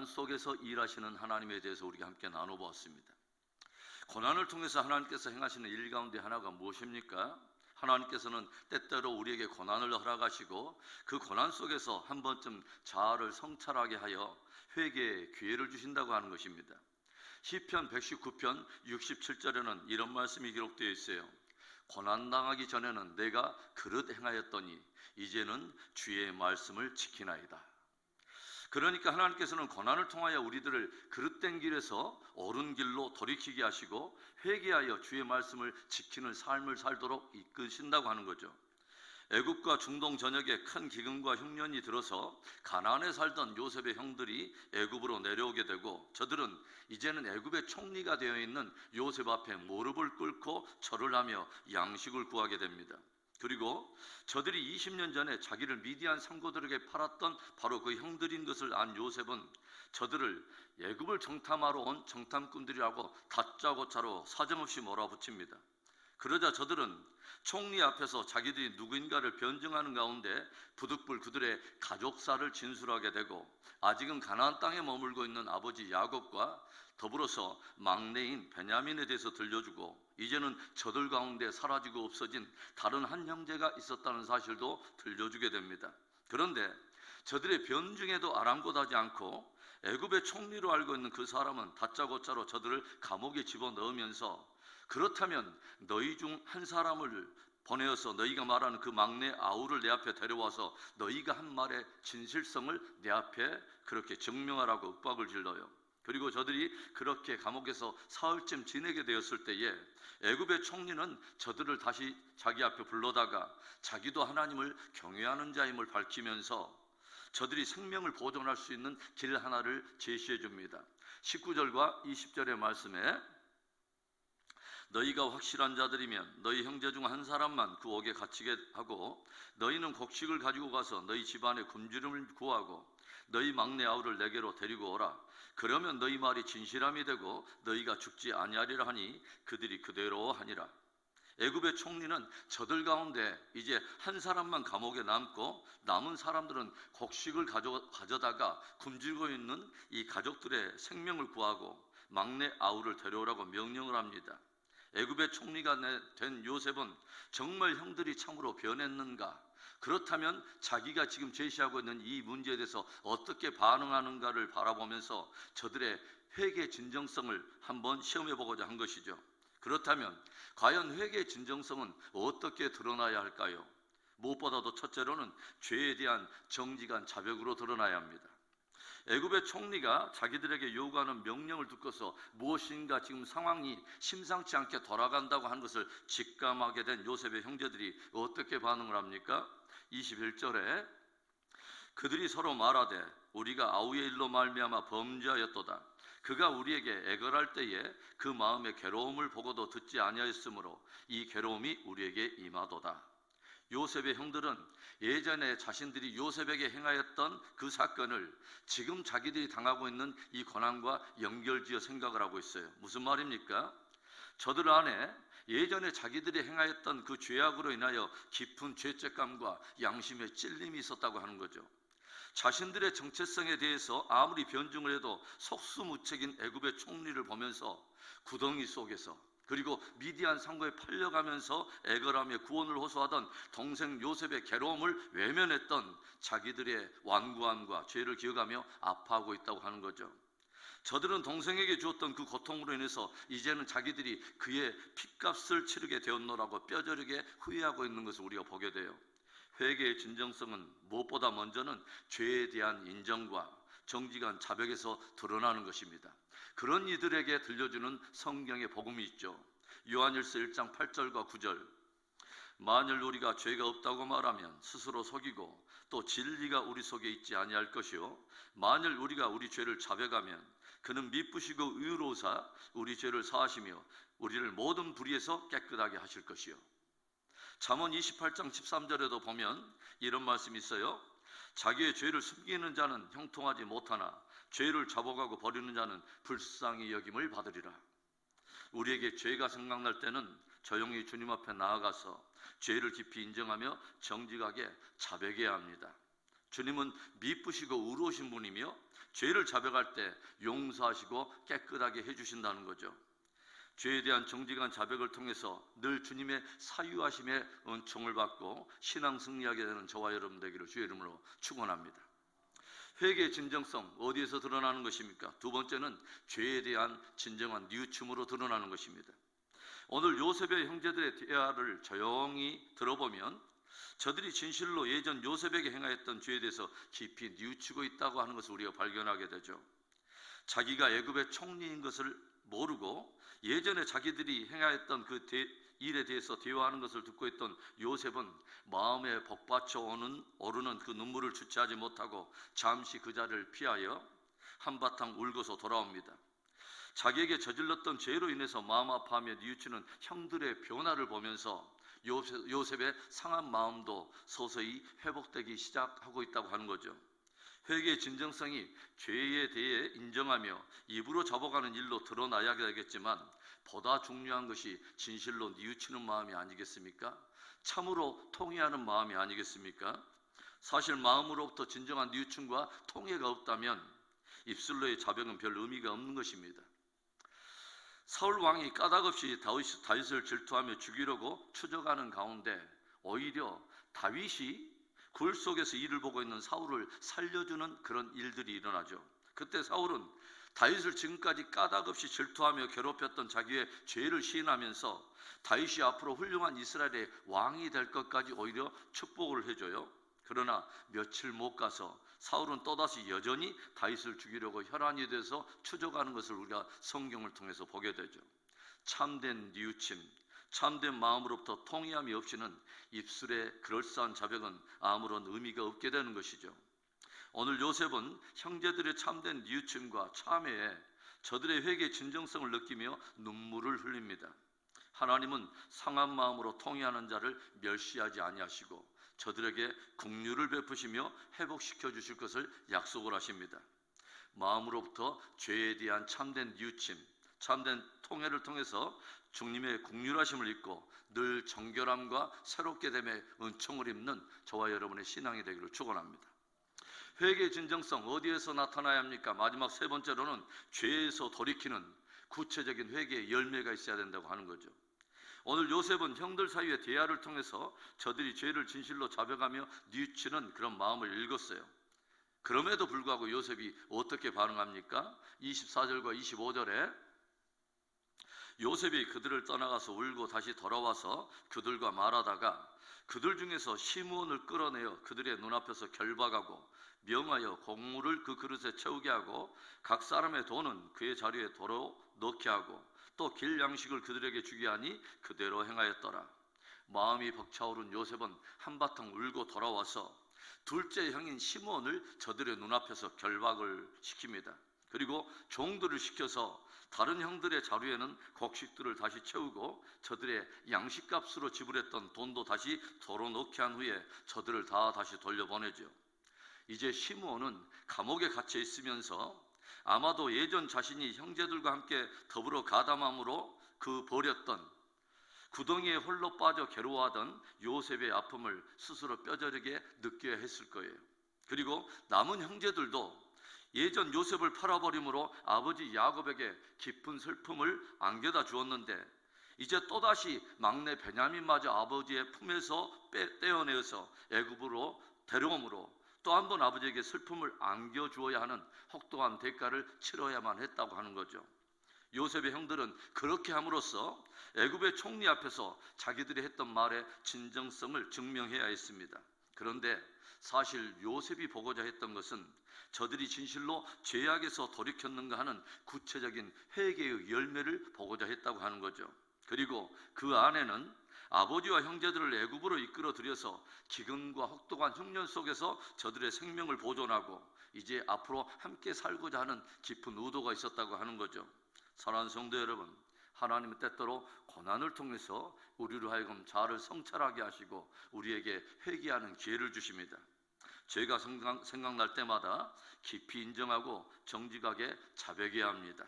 속에서 일하시는 하나님에 대해서 우리가 함께 나눠보았습니다. 고난을 통해서 하나님께서 행하시는 일 가운데 하나가 무엇입니까? 하나님께서는 때때로 우리에게 고난을 허락하시고 그 고난 속에서 한 번쯤 자아를 성찰하게 하여 회개의 기회를 주신다고 하는 것입니다. 시편 119편 67절에는 이런 말씀이 기록되어 있어요. 고난당하기 전에는 내가 그릇 행하였더니 이제는 주의 말씀을 지키나이다. 그러니까 하나님께서는 고난을 통하여 우리들을 그릇된 길에서 옳은 길로 돌이키게 하시고 회개하여 주의 말씀을 지키는 삶을 살도록 이끄신다고 하는 거죠. 애굽과 중동 전역에 큰 기근과 흉년이 들어서 가나안에 살던 요셉의 형들이 애굽으로 내려오게 되고 저들은 이제는 애굽의 총리가 되어 있는 요셉 앞에 무릎을 꿇고 절을 하며 양식을 구하게 됩니다. 그리고 저들이 20년 전에 자기를 미디안 상고들에게 팔았던 바로 그 형들인 것을 안 요셉은 저들을 애굽을 정탐하러 온 정탐꾼들이라고 다짜고짜로 사정없이 몰아붙입니다. 그러자 저들은 총리 앞에서 자기들이 누구인가를 변증하는 가운데 부득불 그들의 가족사를 진술하게 되고 아직은 가나안 땅에 머물고 있는 아버지 야곱과 더불어서 막내인 베냐민에 대해서 들려주고 이제는 저들 가운데 사라지고 없어진 다른 한 형제가 있었다는 사실도 들려주게 됩니다. 그런데 저들의 변증에도 아랑곳하지 않고 애굽의 총리로 알고 있는 그 사람은 다짜고짜로 저들을 감옥에 집어넣으면서 그렇다면 너희 중 한 사람을 보내어서 너희가 말하는 그 막내 아우를 내 앞에 데려와서 너희가 한 말의 진실성을 내 앞에 그렇게 증명하라고 윽박을 질러요. 그리고 저들이 그렇게 감옥에서 사흘쯤 지내게 되었을 때에 애굽의 총리는 저들을 다시 자기 앞에 불러다가 자기도 하나님을 경외하는 자임을 밝히면서 저들이 생명을 보존할 수 있는 길 하나를 제시해 줍니다. 19절과 20절의 말씀에 너희가 확실한 자들이면 너희 형제 중 한 사람만 그 옥에 갇히게 하고 너희는 곡식을 가지고 가서 너희 집안에 굶주림을 구하고 너희 막내 아우를 내게로 데리고 오라. 그러면 너희 말이 진실함이 되고 너희가 죽지 아니하리라 하니 그들이 그대로 하니라. 애굽의 총리는 저들 가운데 이제 한 사람만 감옥에 남고 남은 사람들은 곡식을 가져다가 굶주리고 있는 이 가족들의 생명을 구하고 막내 아우를 데려오라고 명령을 합니다. 애굽의 총리가 된 요셉은 정말 형들이 참으로 변했는가? 그렇다면 자기가 지금 제시하고 있는 이 문제에 대해서 어떻게 반응하는가를 바라보면서 저들의 회개의 진정성을 한번 시험해보고자 한 것이죠. 그렇다면 과연 회개의 진정성은 어떻게 드러나야 할까요? 무엇보다도 첫째로는 죄에 대한 정직한 자백으로 드러나야 합니다. 애굽의 총리가 자기들에게 요구하는 명령을 듣고서 무엇인가 지금 상황이 심상치 않게 돌아간다고 하는 것을 직감하게 된 요셉의 형제들이 어떻게 반응을 합니까? 21절에 그들이 서로 말하되 우리가 아우의 일로 말미암아 범죄하였도다. 그가 우리에게 애걸할 때에 그 마음의 괴로움을 보고도 듣지 아니하였으므로 이 괴로움이 우리에게 임하도다. 요셉의 형들은 예전에 자신들이 요셉에게 행하였던 그 사건을 지금 자기들이 당하고 있는 이 고난과 연결지어 생각을 하고 있어요. 무슨 말입니까? 저들 안에 예전에 자기들이 행하였던 그 죄악으로 인하여 깊은 죄책감과 양심의 찔림이 있었다고 하는 거죠. 자신들의 정체성에 대해서 아무리 변증을 해도 속수무책인 애굽의 총리를 보면서 구덩이 속에서 그리고 미디안 상고에 팔려가면서 애걸하며 구원을 호소하던 동생 요셉의 괴로움을 외면했던 자기들의 완고함과 죄를 기억하며 아파하고 있다고 하는 거죠. 저들은 동생에게 주었던 그 고통으로 인해서 이제는 자기들이 그의 핏값을 치르게 되었노라고 뼈저리게 후회하고 있는 것을 우리가 보게 돼요. 회개의 진정성은 무엇보다 먼저는 죄에 대한 인정과 정직한 자백에서 드러나는 것입니다. 그런 이들에게 들려주는 성경의 복음이 있죠. 요한일서 1장 8절과 9절 만일 우리가 죄가 없다고 말하면 스스로 속이고 또 진리가 우리 속에 있지 아니할 것이요 만일 우리가 우리 죄를 자백하면 그는 미쁘시고 의로우사 우리 죄를 사하시며 우리를 모든 불의에서 깨끗하게 하실 것이요. 잠언 28장 13절에도 보면 이런 말씀이 있어요. 자기의 죄를 숨기는 자는 형통하지 못하나 죄를 자복하고 버리는 자는 불쌍히 여김을 받으리라. 우리에게 죄가 생각날 때는 조용히 주님 앞에 나아가서 죄를 깊이 인정하며 정직하게 자백해야 합니다. 주님은 미쁘시고 의로우신 분이며 죄를 자백할 때 용서하시고 깨끗하게 해주신다는 거죠. 죄에 대한 정직한 자백을 통해서 늘 주님의 사유하심의 은총을 받고 신앙 승리하게 되는 저와 여러분 되기를 주의 이름으로 축원합니다. 회개의 진정성 어디에서 드러나는 것입니까? 두 번째는 죄에 대한 진정한 뉘우침으로 드러나는 것입니다. 오늘 요셉의 형제들의 대화를 조용히 들어보면 저들이 진실로 예전 요셉에게 행하였던 죄에 대해서 깊이 뉘우치고 있다고 하는 것을 우리가 발견하게 되죠. 자기가 애굽의 총리인 것을 모르고 예전에 자기들이 행하였던 그 일에 대해서 대화하는 것을 듣고 있던 요셉은 마음에 복받쳐 오르는 그 눈물을 주체하지 못하고 잠시 그 자리를 피하여 한바탕 울고서 돌아옵니다. 자기에게 저질렀던 죄로 인해서 마음 아파하며 뉘우치는 형들의 변화를 보면서 요셉의 상한 마음도 서서히 회복되기 시작하고 있다고 하는 거죠. 회개의 진정성이 죄에 대해 인정하며 입으로 접어가는 일로 드러나야 되겠지만 보다 중요한 것이 진실로 뉘우치는 마음이 아니겠습니까? 참으로 통회하는 마음이 아니겠습니까? 사실 마음으로부터 진정한 뉘우침과 통회가 없다면 입술로의 자백은 별 의미가 없는 것입니다. 사울 왕이 까닭없이 다윗을 질투하며 죽이려고 추적하는 가운데 오히려 다윗이 굴 속에서 일을 보고 있는 사울을 살려주는 그런 일들이 일어나죠. 그때 사울은 다윗을 지금까지 까닭없이 질투하며 괴롭혔던 자기의 죄를 시인하면서 다윗이 앞으로 훌륭한 이스라엘의 왕이 될 것까지 오히려 축복을 해줘요. 그러나 며칠 못 가서 사울은 또다시 여전히 다윗을 죽이려고 혈안이 돼서 추적하는 것을 우리가 성경을 통해서 보게 되죠. 참된 뉘우침, 참된 마음으로부터 통회함이 없이는 입술의 그럴싸한 자백은 아무런 의미가 없게 되는 것이죠. 오늘 요셉은 형제들의 참된 뉘우침과 참회에 저들의 회개의 진정성을 느끼며 눈물을 흘립니다. 하나님은 상한 마음으로 통회하는 자를 멸시하지 아니하시고 저들에게 긍휼을 베푸시며 회복시켜 주실 것을 약속을 하십니다. 마음으로부터 죄에 대한 참된 뉘우침, 참된 통회를 통해서 주님의 긍휼하심을 입고 늘 정결함과 새롭게 됨의 은총을 입는 저와 여러분의 신앙이 되기를 축원합니다. 회개의 진정성 어디에서 나타나야 합니까? 마지막 세 번째로는 죄에서 돌이키는 구체적인 회개의 열매가 있어야 된다고 하는 거죠. 오늘 요셉은 형들 사이의 대화를 통해서 저들이 죄를 진실로 자백하며 뉘우치는 그런 마음을 읽었어요. 그럼에도 불구하고 요셉이 어떻게 반응합니까? 24절과 25절에 요셉이 그들을 떠나가서 울고 다시 돌아와서 그들과 말하다가 그들 중에서 시므온을 끌어내어 그들의 눈앞에서 결박하고 명하여 곡물을 그 그릇에 채우게 하고 각 사람의 돈은 그의 자리에 도로 넣게 하고 또 길 양식을 그들에게 주게 하니 그대로 행하였더라. 마음이 벅차오른 요셉은 한바탕 울고 돌아와서 둘째 형인 시므온을 저들의 눈앞에서 결박을 시킵니다. 그리고 종들을 시켜서 다른 형들의 자루에는 곡식들을 다시 채우고 저들의 양식값으로 지불했던 돈도 다시 도로 넣게 한 후에 저들을 다 다시 돌려보내죠. 이제 시므온은 감옥에 갇혀 있으면서 아마도 예전 자신이 형제들과 함께 더불어 가담함으로 그 버렸던 구덩이에 홀로 빠져 괴로워하던 요셉의 아픔을 스스로 뼈저리게 느껴야 했을 거예요. 그리고 남은 형제들도 예전 요셉을 팔아버림으로 아버지 야곱에게 깊은 슬픔을 안겨다 주었는데 이제 또다시 막내 베냐민마저 아버지의 품에서 떼어내어서 애굽으로 데려옴으로 또 한 번 아버지에게 슬픔을 안겨주어야 하는 혹독한 대가를 치러야만 했다고 하는 거죠. 요셉의 형들은 그렇게 함으로써 애굽의 총리 앞에서 자기들이 했던 말의 진정성을 증명해야 했습니다. 그런데 사실 요셉이 보고자 했던 것은 저들이 진실로 죄악에서 돌이켰는가 하는 구체적인 회개의 열매를 보고자 했다고 하는 거죠. 그리고 그 안에는 아버지와 형제들을 애굽으로 이끌어 들여서 기근과 혹독한 흉년 속에서 저들의 생명을 보존하고 이제 앞으로 함께 살고자 하는 깊은 의도가 있었다고 하는 거죠. 사랑하는 성도 여러분, 하나님은 때때로 고난을 통해서 우리로 하여금 자아를 성찰하게 하시고 우리에게 회개하는 기회를 주십니다. 죄가 생각날 때마다 깊이 인정하고 정직하게 자백해야 합니다.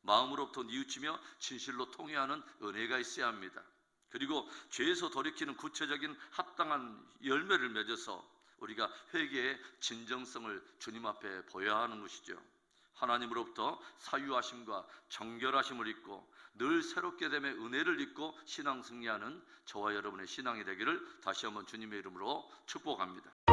마음으로부터 뉘우치며 진실로 통회하는 은혜가 있어야 합니다. 그리고 죄에서 돌이키는 구체적인 합당한 열매를 맺어서 우리가 회개의 진정성을 주님 앞에 보여야 하는 것이죠. 하나님으로부터 사유하심과 정결하심을 입고 늘 새롭게 됨의 은혜를 입고 신앙 승리하는 저와 여러분의 신앙이 되기를 다시 한번 주님의 이름으로 축복합니다.